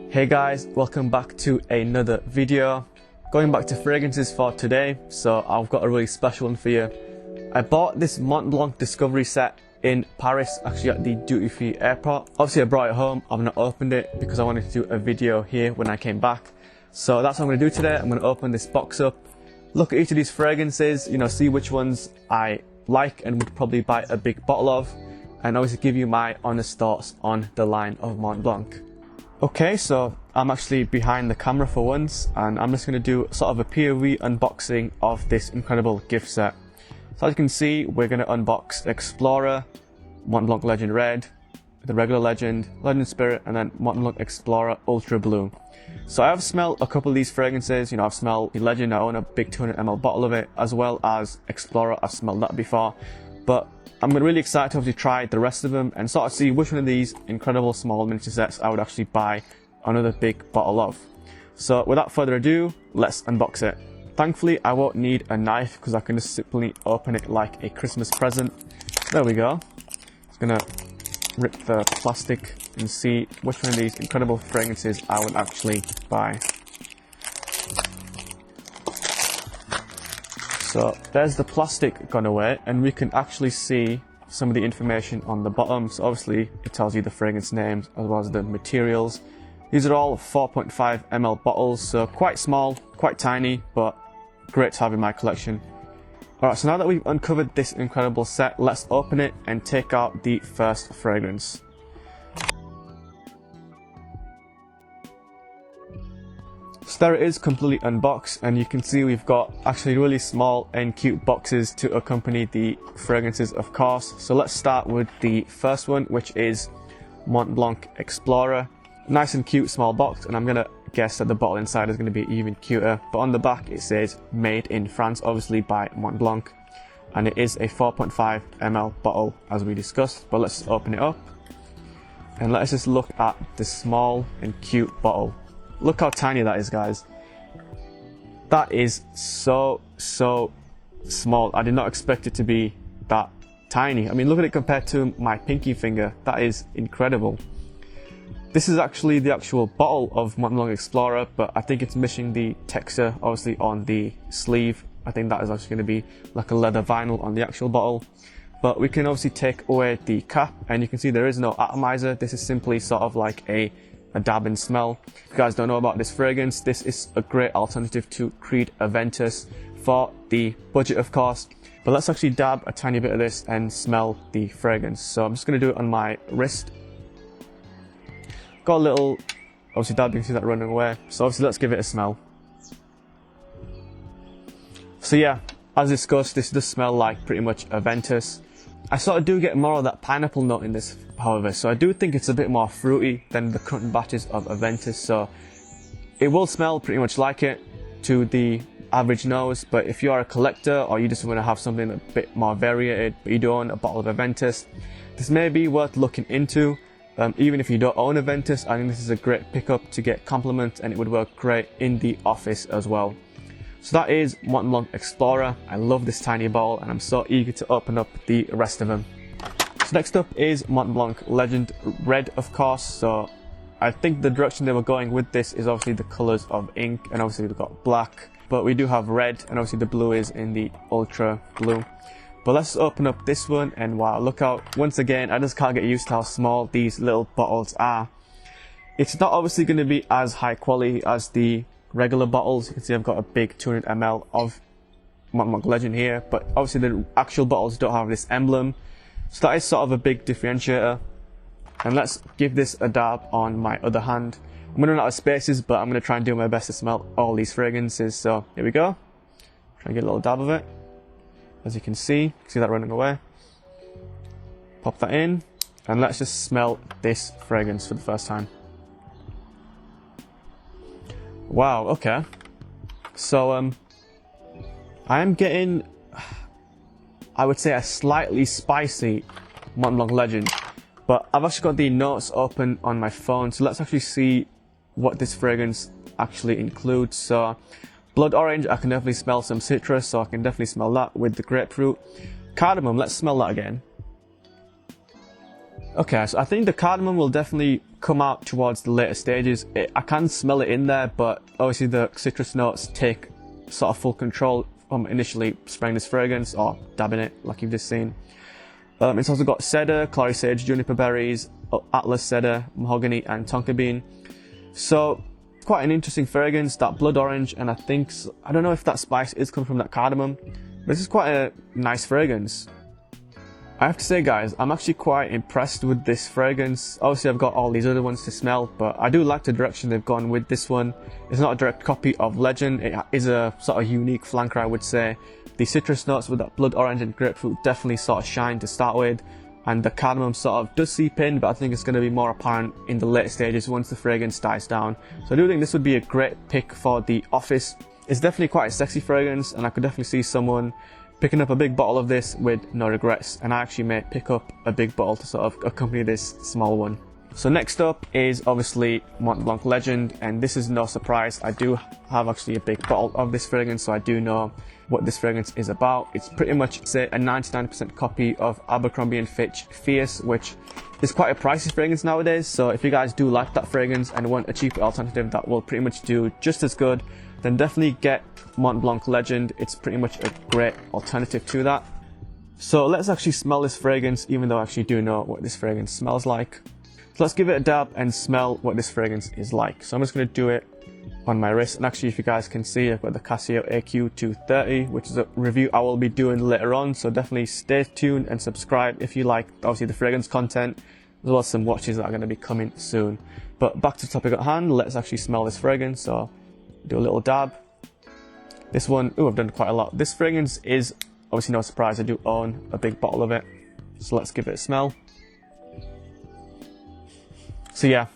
Hey guys, welcome back to another video. Going back to fragrances for today, so I've got a really special one for you. I bought this Mont Blanc Discovery Set in Paris, actually at the duty-free airport. Obviously I brought it home, I've not opened it because I wanted to do a video here when I came back. So that's what I'm going to do today. I'm going to open this box up, look at each of these fragrances, see which ones I like and would probably buy a big bottle of, and obviously give you my honest thoughts on the line of Mont Blanc. Okay, so I'm actually behind the camera for once, and I'm just going to do sort of a POV unboxing of this incredible gift set. So as you can see, we're going to unbox Explorer, Mont Blanc Legend Red, the regular Legend, Legend Spirit, and then Mont Blanc Explorer Ultra Blue. So I have smelled a couple of these fragrances. I've smelled the Legend, I own a big 200 ml bottle of it, as well as Explorer, I've smelled that before. But I'm really excited to obviously try the rest of them and sort of see which one of these incredible small miniature sets I would actually buy another big bottle of. So without further ado, let's unbox it. Thankfully, I won't need a knife because I can just simply open it like a Christmas present. There we go. Just gonna rip the plastic and see which one of these incredible fragrances I would actually buy. So there's the plastic gone away, and we can actually see some of the information on the bottom. So obviously it tells you the fragrance names as well as the materials. These are all 4.5 ml bottles, so quite small, quite tiny, but great to have in my collection. Alright, so now that we've uncovered this incredible set, let's open it and take out the first fragrance. So there it is, completely unboxed, and you can see we've got actually really small and cute boxes to accompany the fragrances, of course. So let's start with the first one, which is Mont Blanc Explorer. Nice and cute small box, and I'm gonna guess that the bottle inside is gonna be even cuter. But on the back it says made in France, obviously by Mont Blanc, and it is a 4.5 ml bottle as we discussed. But let's open it up and let's just look at the small and cute bottle. Look how tiny that is, guys. That is so small. I did not expect it to be that tiny. I mean, look at it compared to my pinky finger. That is incredible. This is actually the actual bottle of Mont Blanc Explorer, but I think it's missing the texture, obviously, on the sleeve. I think that is actually going to be like a leather vinyl on the actual bottle. But we can obviously take away the cap, and you can see there is no atomizer. This is simply sort of like a dab and smell. If you guys don't know about this fragrance, this is a great alternative to Creed Aventus for the budget, of course. But let's actually dab a tiny bit of this and smell the fragrance. So I'm just going to do it on my wrist. Got a little, obviously dab, you can see that running away. So obviously let's give it a smell. So yeah, as discussed, this does smell like pretty much Aventus. I sort of do get more of that pineapple note in this, however, so I do think it's a bit more fruity than the current batches of Aventus, so it will smell pretty much like it to the average nose. But if you are a collector or you just want to have something a bit more variated, but you don't own a bottle of Aventus, this may be worth looking into. Even if you don't own Aventus, I think this is a great pickup to get compliments, and it would work great in the office as well. So that is Mont Blanc Explorer. I love this tiny bottle, and I'm so eager to open up the rest of them. So next up is Mont Blanc Legend Red, of course. So I think the direction they were going with this is obviously the colors of ink, and obviously we've got black, but we do have red, and obviously the blue is in the Ultra Blue. But let's open up this one, and wow, look out. Once again, I just can't get used to how small these little bottles are. It's not obviously going to be as high quality as the regular bottles. You can see I've got a big 200 ml of Mont Blanc Legend here, but obviously the actual bottles don't have this emblem, so that is sort of a big differentiator. And let's give this a dab on my other hand. I'm going to run out of spaces, but I'm going to try and do my best to smell all these fragrances. So here we go. Try and get a little dab of it. As you can see that running away. Pop that in, and let's just smell this fragrance for the first time. Wow, okay. So I am getting, I would say, a slightly spicy Mont Blanc Legend, but I've actually got the notes open on my phone, so let's actually see what this fragrance actually includes. So blood orange, I can definitely smell some citrus, so I can definitely smell that with the grapefruit. Cardamom, let's smell that again. Okay, so I think the cardamom will definitely come out towards the later stages. I can smell it in there, but obviously the citrus notes take sort of full control from initially spraying this fragrance or dabbing it like you've just seen. It's also got cedar, clary sage, juniper berries, atlas cedar, mahogany and tonka bean. So quite an interesting fragrance, that blood orange, and I don't know if that spice is coming from that cardamom, but this is quite a nice fragrance. I have to say guys, I'm actually quite impressed with this fragrance. Obviously I've got all these other ones to smell, but I do like the direction they've gone with this one. It's not a direct copy of Legend, it is a sort of unique flanker I would say. The citrus notes with that blood orange and grapefruit definitely sort of shine to start with, and the cardamom sort of does seep in, but I think it's going to be more apparent in the later stages once the fragrance dies down. So I do think this would be a great pick for the office. It's definitely quite a sexy fragrance, and I could definitely see someone picking up a big bottle of this with no regrets, and I actually may pick up a big bottle to sort of accompany this small one. So next up is obviously Mont Blanc Legend, and this is no surprise. I do have actually a big bottle of this fragrance, so I do know what this fragrance is about. It's pretty much, say, a 99% copy of Abercrombie & Fitch Fierce, which is quite a pricey fragrance nowadays. So if you guys do like that fragrance and want a cheaper alternative that will pretty much do just as good, then definitely get Mont Blanc Legend. It's pretty much a great alternative to that. So let's actually smell this fragrance, even though I actually do know what this fragrance smells like. So let's give it a dab and smell what this fragrance is like. So I'm just going to do it on my wrist, and actually if you guys can see, I've got the Casio AQ230, which is a review I will be doing later on, so definitely stay tuned and subscribe if you like obviously the fragrance content, as well as some watches that are going to be coming soon. But back to the topic at hand, let's actually smell this fragrance. So do a little dab. This one, I've done quite a lot. This fragrance is obviously no surprise, I do own a big bottle of it, so let's give it a smell. So yeah,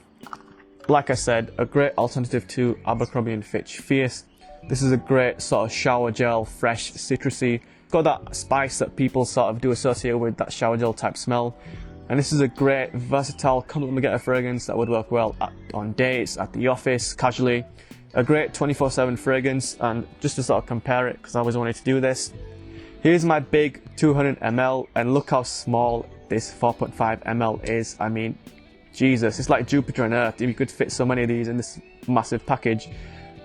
like I said, a great alternative to Abercrombie & Fitch Fierce. This is a great sort of shower gel, fresh, citrusy. Got that spice that people sort of do associate with that shower gel type smell. And this is a great, versatile, compliment getter fragrance that would work well on dates, at the office, casually. A great 24/7 fragrance, and just to sort of compare it, because I always wanted to do this. Here's my big 200 ml, and look how small this 4.5 ml is. I mean, Jesus, it's like Jupiter on Earth. You could fit so many of these in this massive package.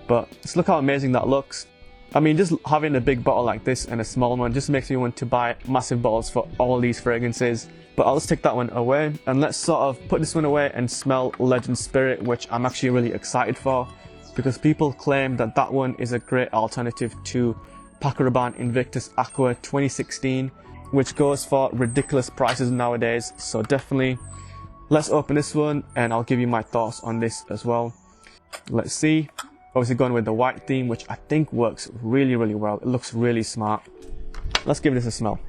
But just look how amazing that looks. I mean, just having a big bottle like this and a small one just makes me want to buy massive bottles for all these fragrances. But I'll just take that one away, and let's sort of put this one away and smell Legend Spirit, which I'm actually really excited for, because people claim that that one is a great alternative to Paco Rabanne Invictus Aqua 2016, which goes for ridiculous prices nowadays. So definitely, let's open this one and I'll give you my thoughts on this as well. Let's see. Obviously going with the white theme, which I think works really, really well. It looks really smart. Let's give this a smell.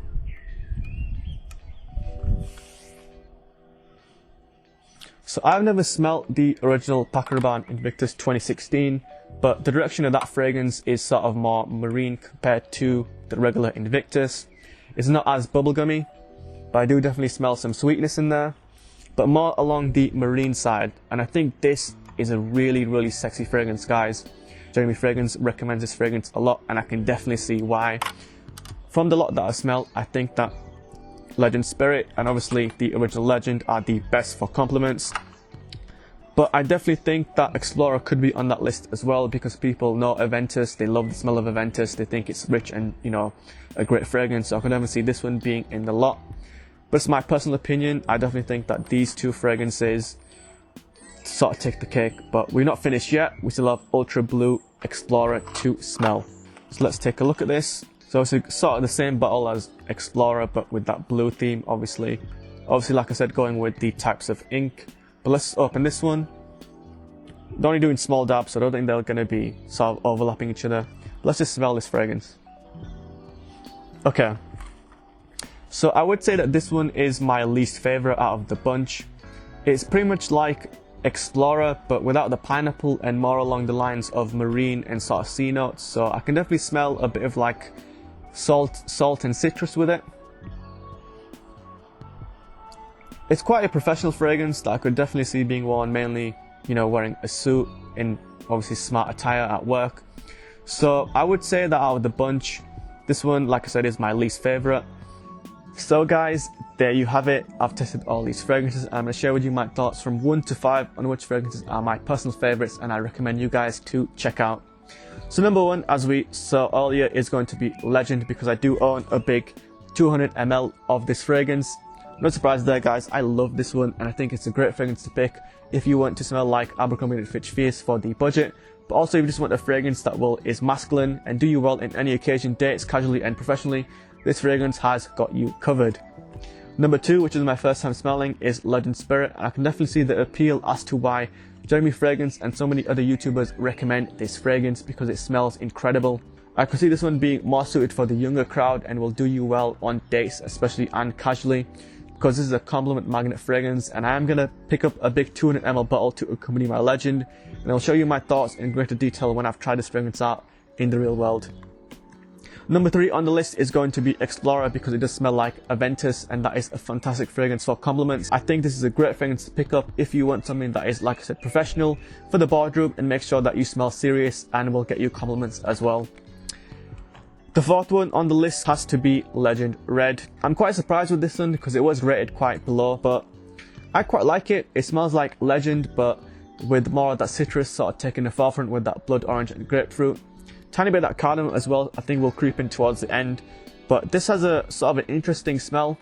So I've never smelled the original Paco Rabanne Invictus 2016, but the direction of that fragrance is sort of more marine compared to the regular Invictus. It's not as bubblegummy, but I do definitely smell some sweetness in there, but more along the marine side. And I think this is a really, really sexy fragrance, guys. Jeremy Fragrance recommends this fragrance a lot, and I can definitely see why. From the lot that I smell, I think that Legend Spirit and obviously the original Legend are the best for compliments. But I definitely think that Explorer could be on that list as well, because people know Aventus, they love the smell of Aventus, they think it's rich and, you know, a great fragrance. So I could definitely see this one being in the lot. But it's my personal opinion, I definitely think that these two fragrances sort of take the cake. But we're not finished yet, we still have Ultra Blue Explorer to smell. So let's take a look at this. So it's sort of the same bottle as Explorer, but with that blue theme, obviously. Obviously, like I said, going with the types of ink. But let's open this one. They're only doing small dabs, so I don't think they're going to be sort of overlapping each other. Let's just smell this fragrance. Okay. So I would say that this one is my least favorite out of the bunch. It's pretty much like Explorer, but without the pineapple and more along the lines of marine and sort of sea notes. So I can definitely smell a bit of like salt and citrus with it. It's quite a professional fragrance that I could definitely see being worn mainly, you know, wearing a suit in obviously smart attire at work. So I would say that out of the bunch, this one, like I said, is my least favorite. So guys, there you have it. I've tested all these fragrances and I'm going to share with you my thoughts from 1 to 5 on which fragrances are my personal favorites and I recommend you guys to check out. So number 1, as we saw earlier, is going to be Legend, because I do own a big 200 ml of this fragrance. No surprise there guys, I love this one and I think it's a great fragrance to pick if you want to smell like Abercrombie & Fitch Fierce for the budget, but also if you just want a fragrance that is masculine and do you well in any occasion, dates, casually and professionally, this fragrance has got you covered. Number 2, which is my first time smelling, is Legend Spirit, and I can definitely see the appeal as to why Jeremy Fragrance and so many other YouTubers recommend this fragrance, because it smells incredible. I could see this one being more suited for the younger crowd and will do you well on dates especially and casually, because this is a compliment magnet fragrance, and I am going to pick up a big 200 ml bottle to accompany my Legend, and I'll show you my thoughts in greater detail when I've tried this fragrance out in the real world. Number 3 on the list is going to be Explorer, because it does smell like Aventus and that is a fantastic fragrance for compliments. I think this is a great fragrance to pick up if you want something that is, like I said, professional for the boardroom and make sure that you smell serious and will get you compliments as well. The 4th one on the list has to be Legend Red. I'm quite surprised with this one because it was rated quite below, but I quite like it. It smells like Legend but with more of that citrus sort of taking the forefront with that blood orange and grapefruit. Tiny bit of that cardamom as well, I think will creep in towards the end, but this has a sort of an interesting smell.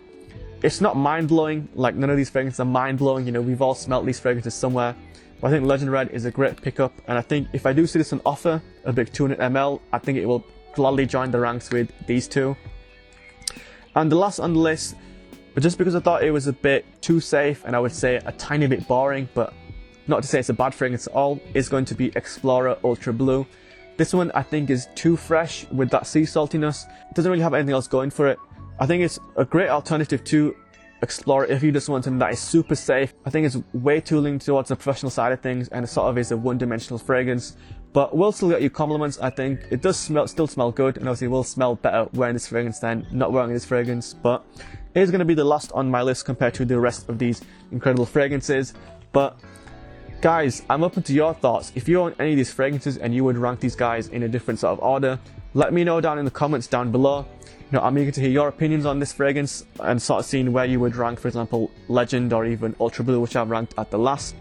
It's not mind-blowing, like none of these fragrances are mind-blowing, you know, we've all smelt these fragrances somewhere, but I think Legend Red is a great pickup, and I think if I do see this on offer, a big 200 ml, I think it will gladly join the ranks with these two. And the last on the list, but just because I thought it was a bit too safe and I would say a tiny bit boring, but not to say it's a bad fragrance at all, is going to be Explorer Ultra Blue. This one I think is too fresh with that sea saltiness. It doesn't really have anything else going for it. I think it's a great alternative to Explorer if you just want something that is super safe. I think it's way too leaning towards the professional side of things and it sort of is a one-dimensional fragrance, but will still get you compliments. I think it does still smell good, and obviously will smell better wearing this fragrance than not wearing this fragrance, but it is going to be the last on my list compared to the rest of these incredible fragrances. But guys, I'm open to your thoughts. If you own any of these fragrances and you would rank these guys in a different sort of order, let me know down in the comments down below. You know, I'm eager to hear your opinions on this fragrance and sort of seeing where you would rank, for example, Legend or even Ultra Blue, which I've ranked at the last.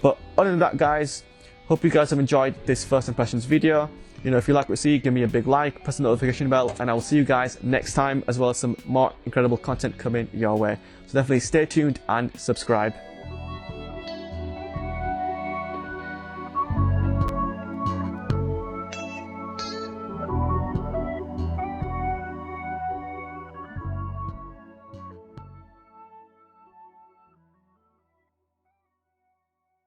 But other than that guys, hope you guys have enjoyed this first impressions video. You know, if you like what you see, give me a big like, press the notification bell, and I will see you guys next time, as well as some more incredible content coming your way. So definitely stay tuned and subscribe.